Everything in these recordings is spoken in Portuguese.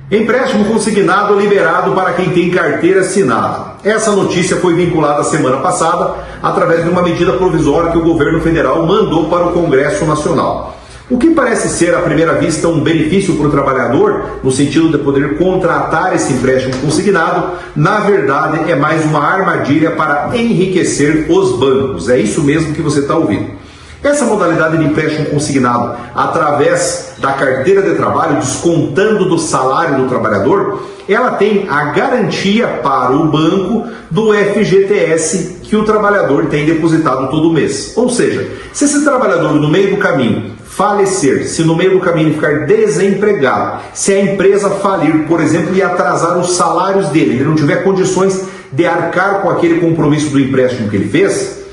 Empréstimo consignado liberado para quem tem carteira assinada. Essa notícia foi vinculada semana passada através de uma medida provisória que o governo federal mandou para o Congresso Nacional. O que parece ser, à primeira vista, um benefício para o trabalhador, no sentido de poder contratar esse empréstimo consignado, na verdade é mais uma armadilha para enriquecer os bancos. É isso mesmo que você está ouvindo. Essa modalidade de empréstimo consignado através da carteira de trabalho, descontando do salário do trabalhador, ela tem a garantia para o banco do FGTS que o trabalhador tem depositado todo mês. Ou seja, se esse trabalhador no meio do caminho falecer, se no meio do caminho ficar desempregado, se a empresa falir, por exemplo, e atrasar os salários dele, ele não tiver condições de arcar com aquele compromisso do empréstimo que ele fez,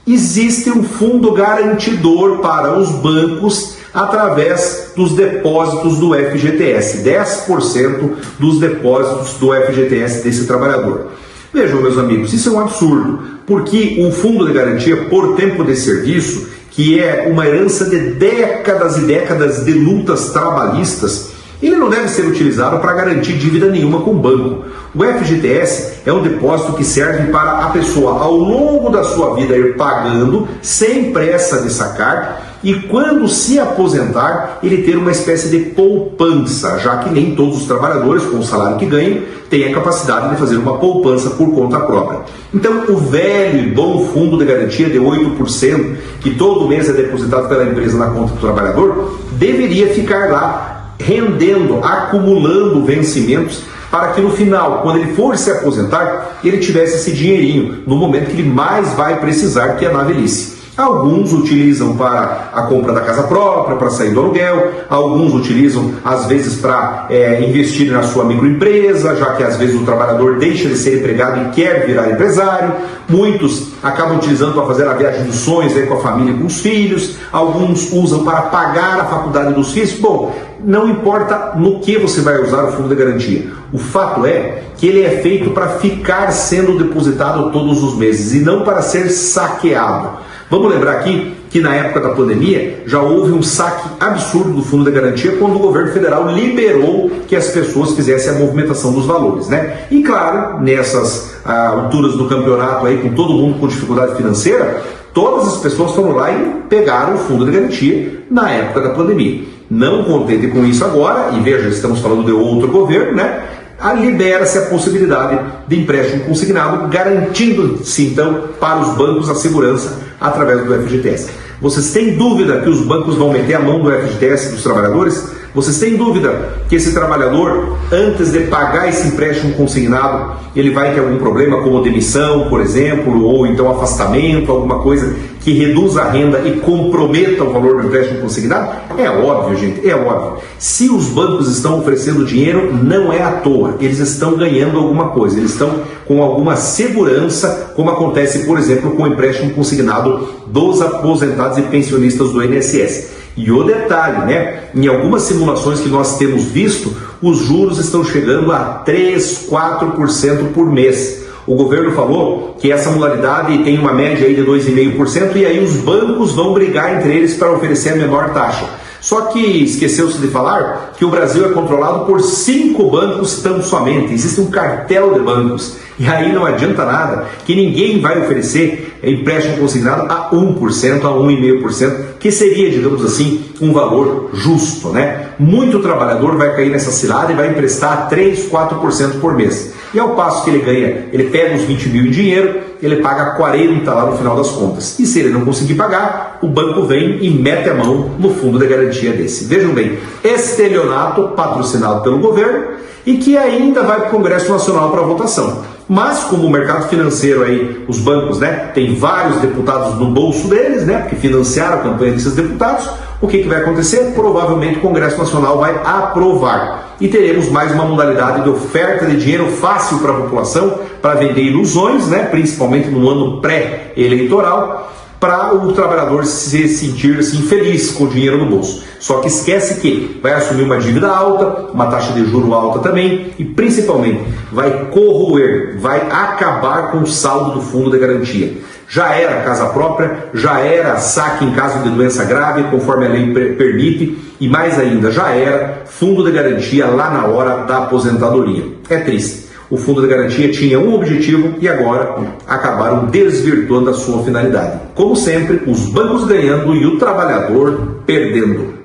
existe um fundo garantidor para os bancos através dos depósitos do FGTS, 10% dos depósitos do FGTS desse trabalhador. Vejam, meus amigos, isso é um absurdo, porque o fundo de garantia por tempo de serviço, que é uma herança de décadas e décadas de lutas trabalhistas, ele não deve ser utilizado para garantir dívida nenhuma com o banco. O FGTS é um depósito que serve para a pessoa, ao longo da sua vida, ir pagando sem pressa de sacar, e quando se aposentar, ele ter uma espécie de poupança, já que nem todos os trabalhadores, com o salário que ganham, têm a capacidade de fazer uma poupança por conta própria. Então, o velho e bom fundo de garantia de 8%, que todo mês é depositado pela empresa na conta do trabalhador, deveria ficar lá, rendendo, acumulando vencimentos, para que no final, quando ele for se aposentar, ele tivesse esse dinheirinho, no momento que ele mais vai precisar, que é na velhice. Alguns utilizam para a compra da casa própria, para sair do aluguel, alguns utilizam às vezes para investir na sua microempresa, já que às vezes o trabalhador deixa de ser empregado e quer virar empresário, muitos acabam utilizando para fazer a viagem dos sonhos aí com a família e com os filhos, alguns usam para pagar a faculdade dos filhos. Bom, não importa no que você vai usar o fundo de garantia, o fato é que ele é feito para ficar sendo depositado todos os meses e não para ser saqueado. Vamos lembrar aqui que na época da pandemia já houve um saque absurdo do fundo de garantia quando o governo federal liberou que as pessoas fizessem a movimentação dos valores, né? E claro, nessas alturas do campeonato aí, com todo mundo com dificuldade financeira, todas as pessoas foram lá e pegaram o fundo de garantia na época da pandemia. Não contente com isso agora, e veja, estamos falando de outro governo, né? Libera-se a possibilidade de empréstimo consignado, garantindo-se então para os bancos a segurança através do FGTS. Vocês têm dúvida que os bancos vão meter a mão do FGTS dos trabalhadores? Vocês têm dúvida que esse trabalhador, antes de pagar esse empréstimo consignado, ele vai ter algum problema, como demissão, por exemplo, ou então afastamento, alguma coisa que reduza a renda e comprometa o valor do empréstimo consignado? É óbvio, gente, é óbvio. Se os bancos estão oferecendo dinheiro, não é à toa. Eles estão ganhando alguma coisa, eles estão com alguma segurança, como acontece, por exemplo, com o empréstimo consignado dos aposentados e pensionistas do INSS. E o detalhe, né? Em algumas simulações que nós temos visto, os juros estão chegando a 3, 4% por mês. O governo falou que essa modalidade tem uma média aí de 2,5% e aí os bancos vão brigar entre eles para oferecer a menor taxa. Só que esqueceu-se de falar que o Brasil é controlado por 5 bancos tão somente. Existe um cartel de bancos. E aí não adianta nada que ninguém vai oferecer empréstimo consignado a 1%, a 1,5%, que seria, digamos assim, um valor justo, né? Muito trabalhador vai cair nessa cilada e vai emprestar 3, 4% por mês. E ao passo que ele ganha, ele pega os 20 mil em dinheiro, ele paga 40 lá no final das contas. E se ele não conseguir pagar, o banco vem e mete a mão no fundo de garantia desse. Vejam bem, estelionato patrocinado pelo governo e que ainda vai para o Congresso Nacional para votação. Mas como o mercado financeiro aí, os bancos, né, tem vários deputados no bolso deles, né, porque financiaram a campanha desses deputados, o que vai acontecer? Provavelmente o Congresso Nacional vai aprovar. E teremos mais uma modalidade de oferta de dinheiro fácil para a população, para vender ilusões, né, principalmente no ano pré-eleitoral, para o trabalhador se sentir assim, feliz com o dinheiro no bolso. Só que esquece que vai assumir uma dívida alta, uma taxa de juro alta também e principalmente vai corroer, vai acabar com o saldo do fundo de garantia. Já era casa própria, já era saque em caso de doença grave, conforme a lei permite, e mais ainda, já era fundo de garantia lá na hora da aposentadoria. É triste. O fundo de garantia tinha um objetivo e agora acabaram desvirtuando a sua finalidade. Como sempre, os bancos ganhando e o trabalhador perdendo.